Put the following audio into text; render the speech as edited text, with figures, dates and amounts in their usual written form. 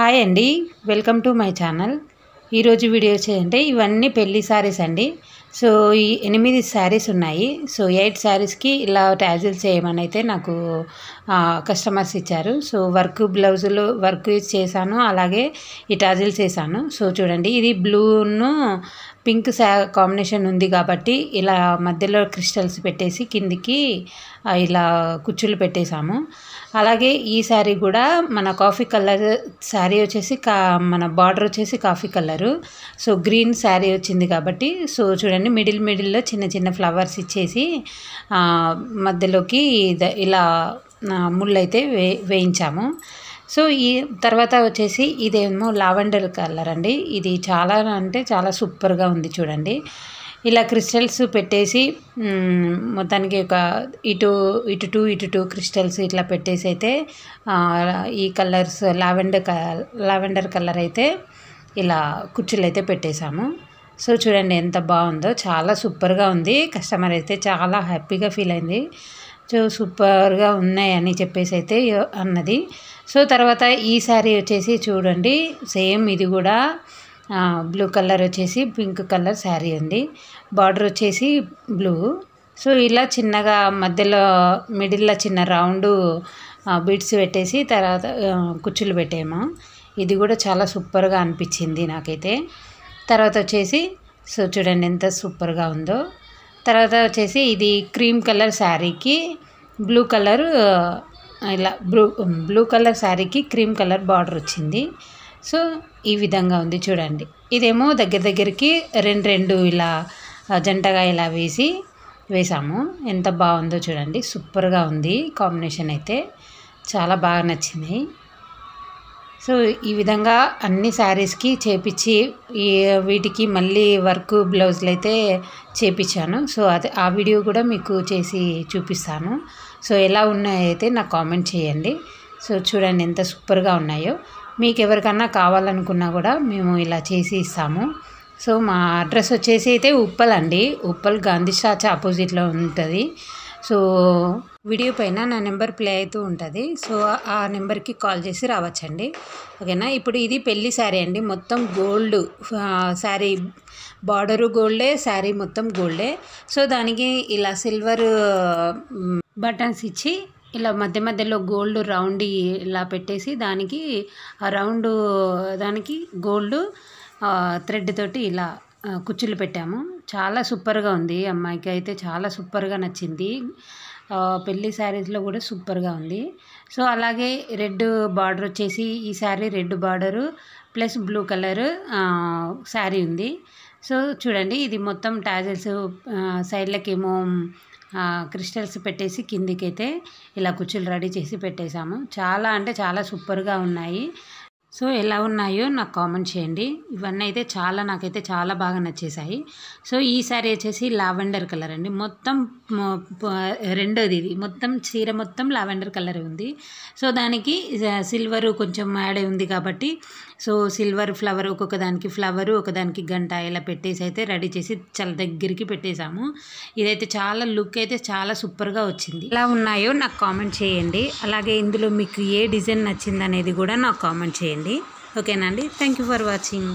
Hi అండి, welcome to my channel. ఈరోజు video చేయంటే ఇవన్నీ పెళ్లి శారీస్ అండి. సో ఈ 8 శారీస్ ఉన్నాయి. సో 8 శారీస్కి ఇలా ట్యాజిల్స్ చేయమని అయితే నాకు కస్టమర్స్ ఇచ్చారు. సో బ్లౌజులు వర్క్ చేశాను, అలాగే ఈ ట్యాజిల్స్ చేశాను. సో చూడండి, ఇది బ్లూను పింక్ కాంబినేషన్ ఉంది కాబట్టి ఇలా మధ్యలో క్రిస్టల్స్ పెట్టేసి కిందికి ఇలా కుచ్చులు పెట్టేశాము. అలాగే ఈ శారీ కూడా మన కాఫీ కలర్ శారీ వచ్చేసి మన బార్డర్ వచ్చేసి coffee colour. So green sari వచ్చింది కాబట్టి సో చూడండి, మిడిల్లో చిన్న చిన్న ఫ్లవర్స్ ఇచ్చేసి మధ్యలోకి ఇలా ముళ్ళైతే వేయించాము. సో ఈ తర్వాత వచ్చేసి ఇదేమో లావెండర్ కలర్ అండి. ఇది చాలా అంటే చాలా సూపర్గా ఉంది చూడండి. ఇలా క్రిస్టల్స్ పెట్టేసి మొత్తానికి ఒక ఇటు టూ క్రిస్టల్స్ ఇట్లా పెట్టేసి అయితే ఈ కలర్స్ లావెండర్ కలర్ అయితే ఇలా కుచ్చులు అయితే పెట్టేశాము. సో చూడండి ఎంత బాగుందో, చాలా సూపర్గా ఉంది. కస్టమర్ అయితే చాలా హ్యాపీగా ఫీల్ అయింది. సో సూపర్గా ఉన్నాయని చెప్పేసి అయితే అన్నది. సో తర్వాత ఈ శారీ వచ్చేసి చూడండి, సేమ్ ఇది కూడా బ్లూ కలర్ వచ్చేసి పింక్ కలర్ శారీ అండి. బార్డర్ వచ్చేసి బ్లూ. సో ఇలా చిన్నగా మధ్యలో మిడిల్లో చిన్న రౌండ్ బీడ్స్ పెట్టేసి తర్వాత కుచ్చులు పెట్టాము. ఇది కూడా చాలా సూపర్గా అనిపించింది నాకైతే. తర్వాత వచ్చేసి సో చూడండి ఎంత సూపర్గా ఉందో. తర్వాత వచ్చేసి ఇది క్రీమ్ కలర్ శారీకి బ్లూ కలర్ ఇలా బ్లూ కలర్ శారీకి క్రీమ్ కలర్ బార్డర్ వచ్చింది. సో ఈ విధంగా ఉంది చూడండి. ఇదేమో దగ్గరికి రెండు ఇలా జంటగా ఇలా వేసాము. ఎంత బాగుందో చూడండి, సూపర్గా ఉంది. కాంబినేషన్ అయితే చాలా బాగా నచ్చింది. సో ఈ విధంగా అన్ని శారీస్కి చేపించి వీటికి మళ్ళీ వర్క్ బ్లౌజులు అయితే చేపించాను. సో ఆ వీడియో కూడా మీకు చేసి చూపిస్తాను. సో ఎలా ఉన్నాయో అయితే నాకు కామెంట్ చేయండి. సో చూడండి ఎంత సూపర్గా ఉన్నాయో. మీకు ఎవరికన్నా కావాలనుకున్నా కూడా మేము ఇలా చేసి ఇస్తాము. సో మా అడ్రస్ వచ్చేసి అయితే ఉప్పల్ అండి. ఉప్పల్ గాంధీ స్టాచ్యూ ఆపోజిట్లో ఉంటుంది. సో వీడియో పైన నా నెంబర్ ప్లే అవుతూ ఉంటుంది. సో ఆ నెంబర్కి కాల్ చేసి రావచ్చండి, ఓకేనా. ఇప్పుడు ఇది పెళ్లి శారీ అండి. మొత్తం గోల్డ్ శారీ, బార్డరు గోల్డే, శారీ మొత్తం గోల్డే. సో దానికి ఇలా సిల్వర్ బటన్స్ ఇచ్చి ఇలా మధ్యలో గోల్డ్ రౌండ్ ఇలా పెట్టేసి దానికి ఆ రౌండ్ దానికి గోల్డ్ థ్రెడ్ తోటి ఇలా కుచ్చులు పెట్టాము. చాలా సూపర్గా ఉంది. అమ్మాయికి అయితే చాలా సూపర్గా నచ్చింది. పెళ్లి శారీస్లో కూడా సూపర్గా ఉంది. సో అలాగే రెడ్ బార్డర్ వచ్చేసి ఈ sari red border plus blue colour sari ఉంది. సో చూడండి, ఇది మొత్తం టాజల్స్ సైడ్లకేమో క్రిస్టల్స్ పెట్టేసి కిందికైతే ఇలా కుచ్చులు రెడీ చేసి పెట్టేశాము. చాలా అంటే చాలా సూపర్గా ఉన్నాయి. సో ఎలా ఉన్నాయో నాకు కామెంట్ చేయండి. ఇవన్నీ అయితే నాకైతే చాలా బాగా నచ్చేసాయి. సో ఈ శారీ వచ్చేసి లావెండర్ కలర్ అండి. మొత్తం రెండోది ఇది మొత్తం చీర మొత్తం లావెండర్ కలర్ ఉంది. సో దానికి సిల్వర్ కొంచెం యాడ్ ఉంది కాబట్టి సో సిల్వర్ ఫ్లవర్, ఒక్కొక్క దానికి ఫ్లవరు, ఒకదానికి గంట ఇలా పెట్టేసి అయితే రెడీ చేసి చాలా దగ్గరికి పెట్టేశాము. ఇదైతే చాలా లుక్ అయితే చాలా సూపర్గా వచ్చింది. ఎలా ఉన్నాయో నాకు కామెంట్ చేయండి. అలాగే ఇందులో మీకు ఏ డిజైన్ నచ్చింది అనేది కూడా నాకు కామెంట్ చేయండి, ఓకేనా అండి. Thank you for watching.